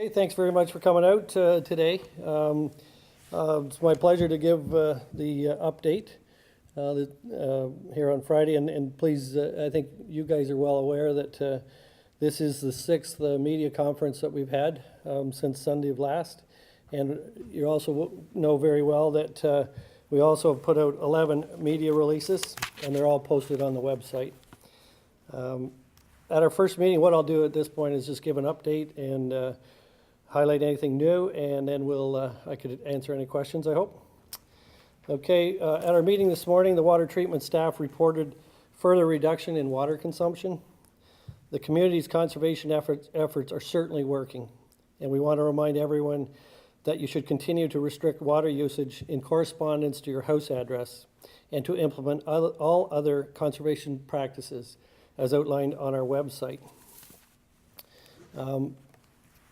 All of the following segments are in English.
Hey, thanks very much for coming out today. It's my pleasure to give the update here on Friday, and please, I think you guys are well aware that this is the sixth media conference that we've had since Sunday of last, and you also know very well that we also have put out 11 media releases, and they're all posted on the website. At our first meeting, what I'll do at this point is just give an update and highlight anything new, and then I could answer any questions, I hope. Okay, at our meeting this morning, the water treatment staff reported further reduction in water consumption. The community's conservation efforts are certainly working, and we want to remind everyone that you should continue to restrict water usage in correspondence to your house address and to implement all other conservation practices as outlined on our website.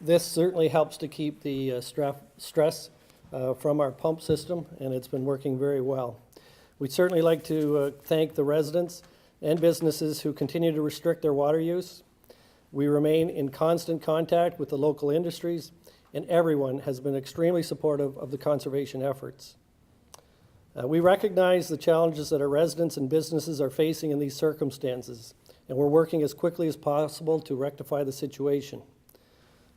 This certainly helps to keep the stress from our pump system, and it's been working very well. We'd certainly like to thank the residents and businesses who continue to restrict their water use. We remain in constant contact with the local industries, and everyone has been extremely supportive of the conservation efforts. We recognize the challenges that our residents and businesses are facing in these circumstances, and we're working as quickly as possible to rectify the situation.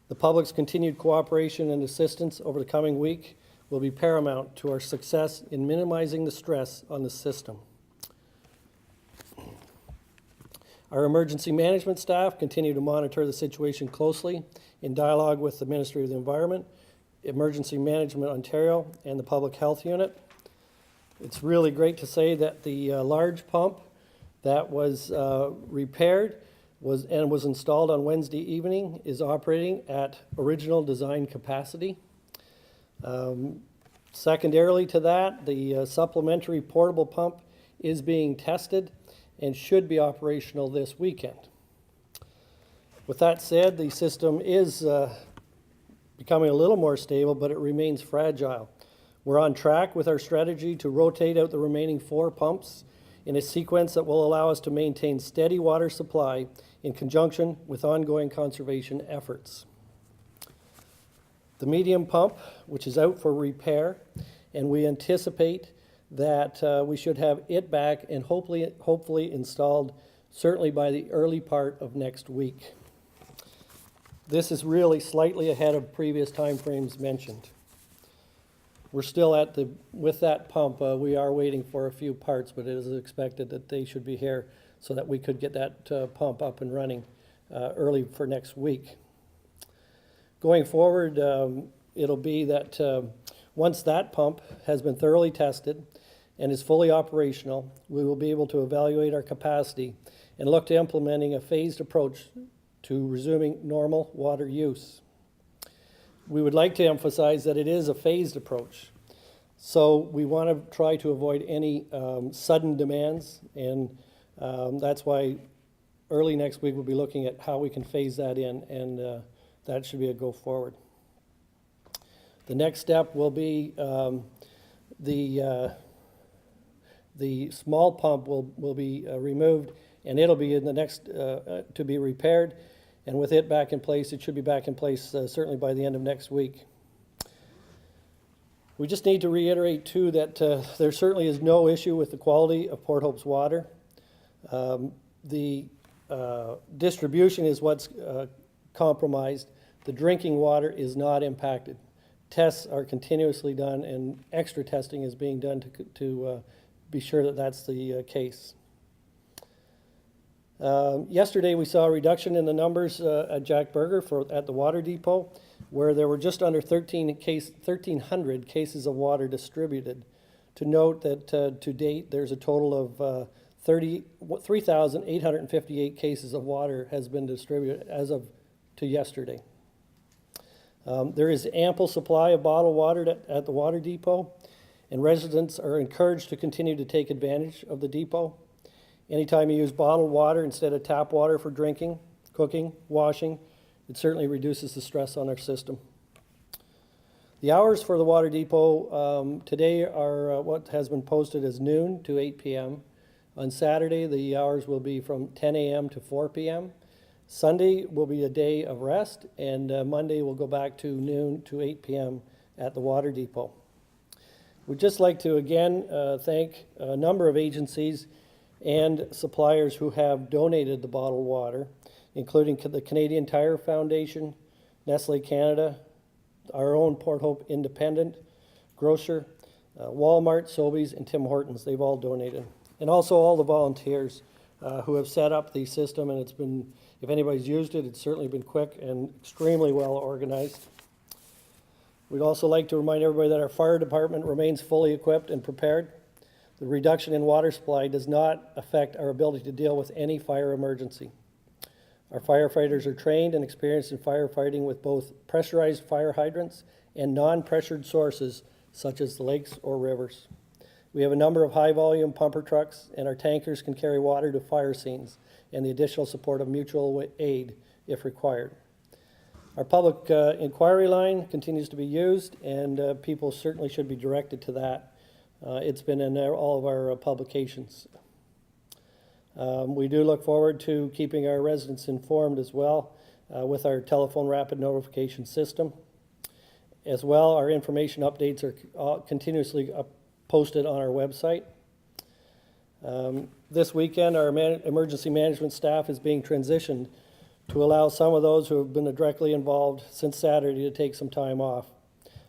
The public's continued cooperation and assistance over the coming week will be paramount to our success in minimizing the stress on the system. Our emergency management staff continue to monitor the situation closely in dialogue with the Ministry of the Environment, Emergency Management Ontario, and the Public Health Unit. It's really great to say that the large pump that was repaired was installed on Wednesday evening is operating at original design capacity. Secondarily to that, the supplementary portable pump is being tested and should be operational this weekend. With that said, the system is becoming a little more stable, but it remains fragile. We're on track with our strategy to rotate out the remaining 4 pumps in a sequence that will allow us to maintain steady water supply in conjunction with ongoing conservation efforts. The medium pump, which is out for repair, and we anticipate that we should have it back and hopefully installed certainly by the early part of next week. This is really slightly ahead of previous timeframes mentioned. We're still with that pump, we are waiting for a few parts, but it is expected that they should be here so that we could get that pump up and running early for next week. Going forward, it'll be that once that pump has been thoroughly tested and is fully operational, we will be able to evaluate our capacity and look to implementing a phased approach to resuming normal water use. We would like to emphasize that it is a phased approach. So we want to try to avoid any sudden demands, and that's why early next week we'll be looking at how we can phase that in, and that should be a go forward. The next step will be the small pump will be removed, and it'll be in the next to be repaired. And with it back in place, it should be back in place certainly by the end of next week. We just need to reiterate, too, that there certainly is no issue with the quality of Port Hope's water. The distribution is what's compromised. The drinking water is not impacted. Tests are continuously done, and extra testing is being done to be sure that that's the case. Yesterday we saw a reduction in the numbers at Jack Burger at the water depot, where there were just under 1,300 cases of water distributed. To note that to date there's a total of 3,858 cases of water has been distributed as of to yesterday. There is ample supply of bottled water at the water depot, and residents are encouraged to continue to take advantage of the depot. Anytime you use bottled water instead of tap water for drinking, cooking, washing, it certainly reduces the stress on our system. The hours for the water depot today are what has been posted as noon to 8 p.m. On Saturday, the hours will be from 10 a.m. to 4 p.m. Sunday will be a day of rest, and Monday will go back to noon to 8 p.m. at the water depot. We'd just like to again thank a number of agencies and suppliers who have donated the bottled water, including the Canadian Tire Foundation, Nestle Canada, our own Port Hope Independent Grocer, Walmart, Sobeys, and Tim Hortons. They've all donated. And also all the volunteers who have set up the system, and it's been, if anybody's used it, it's certainly been quick and extremely well organized. We'd also like to remind everybody that our fire department remains fully equipped and prepared. The reduction in water supply does not affect our ability to deal with any fire emergency. Our firefighters are trained and experienced in firefighting with both pressurized fire hydrants and non-pressured sources such as the lakes or rivers. We have a number of high-volume pumper trucks, and our tankers can carry water to fire scenes and the additional support of mutual aid if required. Our public inquiry line continues to be used, and people certainly should be directed to that. It's been in all of our publications. We do look forward to keeping our residents informed as well with our telephone rapid notification system. As well, our information updates are continuously posted on our website. This weekend, our emergency management staff is being transitioned to allow some of those who have been directly involved since Saturday to take some time off.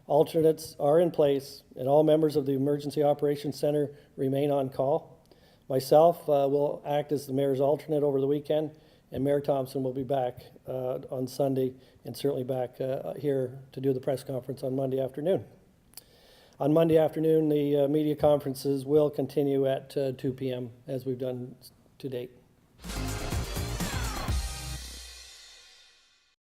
Alternates are in place, and all members of the Emergency Operations Center remain on call. Myself will act as the mayor's alternate over the weekend, and Mayor Thompson will be back on Sunday and certainly back here to do the press conference on Monday afternoon. On Monday afternoon, the media conferences will continue at 2 p.m. as we've done to date.